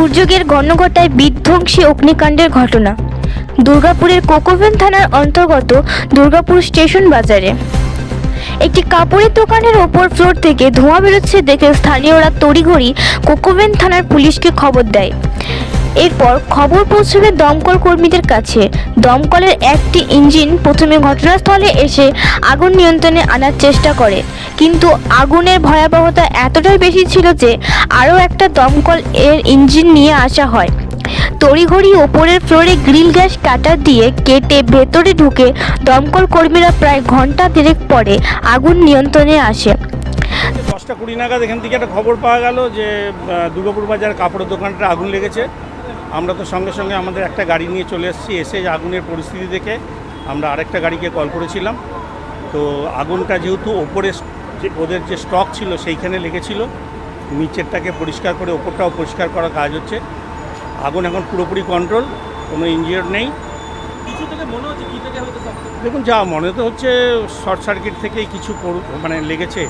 দুর্যোগের ঘটনায় বিধ্বংসী অগ্নিকাণ্ডের ঘটনা দুর্গাপুরের কোকোভেন থানার অন্তর্গত দুর্গাপুর স্টেশন বাজারে একটি কাপড়ের দোকানের ওপর ফ্লোর থেকে ধোঁয়া বেরোচ্ছে দেখে স্থানীয়রা তড়িঘড়ি কোকোভেন থানার পুলিশকে খবর দেয়। এরপর খবর পৌঁছবে দমকল কর্মীদের কাছে। দমকলের একটি ইঞ্জিন প্রথমে ঘটনাস্থলে এসে আগুন নিয়ন্ত্রণে আনার চেষ্টা করে, কিন্তু আগুনের ভয়াবহতা এতটাই বেশি ছিল যে আরও একটা দমকল এর ইঞ্জিন নিয়ে আসা হয়। তড়িঘড়ি ওপরের ফ্লোরে গ্রিল গ্যাস কাটার দিয়ে কেটে ভেতরে ঢুকে দমকল কর্মীরা প্রায় ঘন্টা দেড়েক পরে আগুন নিয়ন্ত্রণে আসে। 10:20 নাগাদ এখান থেকে একটা খবর পাওয়া গেল যে দুর্গাপুর বাজার কাপড়ের দোকানটা আগুন লেগেছে। আমরা তো সঙ্গে সঙ্গে আমাদের একটা গাড়ি নিয়ে চলে এসেছি। এসে আগুনের পরিস্থিতি দেখে আমরা আরেকটা গাড়িকে কল করেছিলাম। তো আগুনটা যেহেতু ওপরে ওদের যে স্টক ছিল সেইখানে লেগেছিল, নিচেরটাকে পরিষ্কার করে ওপরটাও পরিষ্কার করার কাজ হচ্ছে। আগুন এখন পুরোপুরি কন্ট্রোল, কোনো ইঞ্জিয়ার নেই। কিছু থেকে মনে হচ্ছে কি থেকে হয়তো দেখুন, যা মনে তো হচ্ছে শর্ট সার্কিট থেকেই কিছু লেগেছে।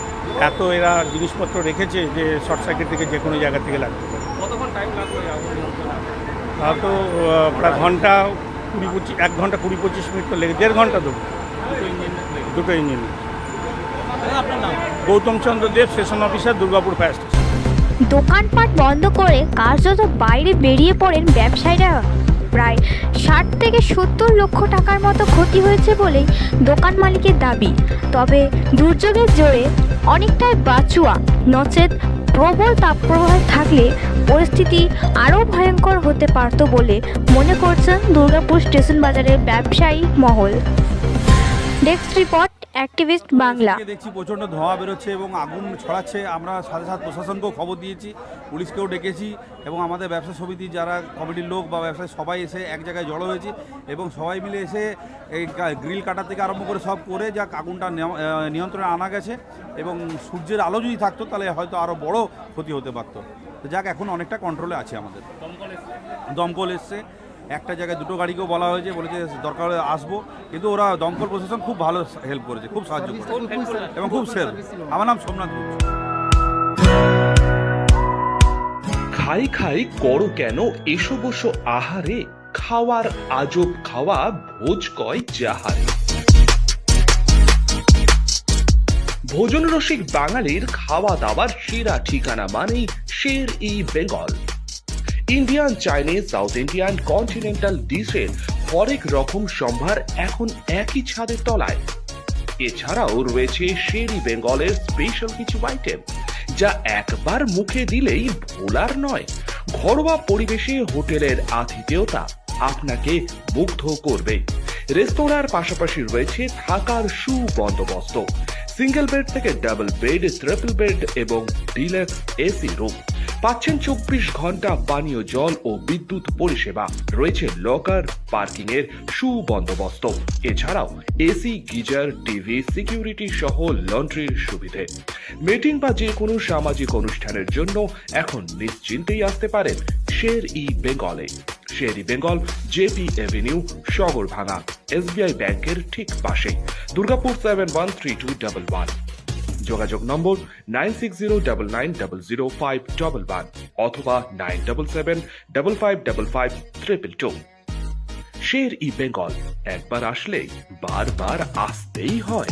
এত এরা জিনিসপত্র রেখেছে যে শর্ট সার্কিট থেকে যে কোনো জায়গা থেকে লাগবে। কতক্ষণ টাইম লাগবে হয়তো প্রায় 1 ঘন্টা 20-25 মিনিট তো লেগে, 1.5 ঘন্টা দেবো। দুটো ইঞ্জিন। আপনার নাম? Gautam Chandra Deb, station officer, Durgapur fire station. দোকানপাট বন্ধ করে কার্যত বাইরে বেরিয়ে পড়েন ব্যবসায়ীরা। প্রায় 60 থেকে 70 লক্ষ টাকার মতো ক্ষতি হয়েছে বলেই দোকান মালিকের দাবি। তবে দুর্যোগের জোরে অনেকটাই বাঁচুয়া, নচেত প্রবল তাপপ্রবাহ থাকলে পরিস্থিতি আরও ভয়ঙ্কর হতে পারত বলে মনে করছেন দুর্গাপুর স্টেশন বাজারের ব্যবসায়ী মহল। Desk report, activist Bangla. দেখছি প্রচণ্ড ধোঁয়া বেরোচ্ছে এবং আগুন ছড়াচ্ছে। আমরা সাথে সাথে প্রশাসনকেও খবর দিয়েছি, পুলিশকেও ডেকেছি এবং আমাদের ব্যবসা সমিতি যারা কমিটির লোক বা ব্যবসায়ী সবাই এসে এক জায়গায় জড়ো হয়েছি এবং সবাই মিলে এসে এই গ্রিল কাটার থেকে আরম্ভ করে সব করে যা আগুনটা নিয়ন্ত্রণে আনা গেছে। এবং সূর্যের আলো যদি থাকতো তাহলে হয়তো আরও বড় ক্ষতি হতে পারতো। তো যাক, এখন অনেকটা কন্ট্রোলে আছে আমাদের। দমকল এসছে, একটা জায়গায় দুটো গাড়িকেও বলা হয়েছে, বলেছে দরকার হলে আসবো, কিন্তু ওরা দমকল প্রশাসন খুব ভালো হেল্প করেছে, খুব সাহায্য করেছে এবং খুব সেফ। আমার নাম সোমনাথ গুপ্ত। খাই খাই করো কেন এসো বসো আহারে, খাওয়ার আজব খাওয়া ভোজ কয় যাহারে। ভোজন রসিক বাঙালির খাওয়া দাওয়ার সেরা ঠিকানা মানেই Sher e Bengal. Indian, Chinese, south Indian, continental ডিশের হরেক রকম সম্ভার এখন একই ছাদের তলায়। এছাড়াও রয়েছে শের ই বেঙ্গলের স্পেশাল কিছু আইটেম যা একবার মুখে দিলেই ভোলার নয়। ঘরোয়া পরিবেশে হোটেলের আতিথেয়তা আপনাকে মুগ্ধ করবে। রেস্তোরাঁর পাশাপাশি রয়েছে থাকার সুবন্দোবস্ত। সিঙ্গেল বেড থেকে ডাবল বেড, ট্রিপল বেড এবং ডিলাক্স এসি রুম। পাচ্ছেন 24 ঘন্টা পানীয় জল ও বিদ্যুৎ পরিষেবা। রয়েছে লকার, পার্কিং এর সুবন্দোবস্ত। এছাড়াও এসি, গিজার, টিভি, সিকিউরিটি সহ লন্ড্রির সুবিধে। মিটিং বা যে কোনো সামাজিক অনুষ্ঠানের জন্য এখন নিশ্চিন্তেই আসতে পারেন শের ই বেঙ্গলে। Sher e Bengal, J P avenue, Sagarbhanga, SBI ব্যাংকের ঠিক পাশে, দুর্গাপুর 713211। যোগাযোগ নম্বর 9609900511 অথবা 9775555222। শের ই বেঙ্গল, একবার আসলে বারবার আসতেই হয়।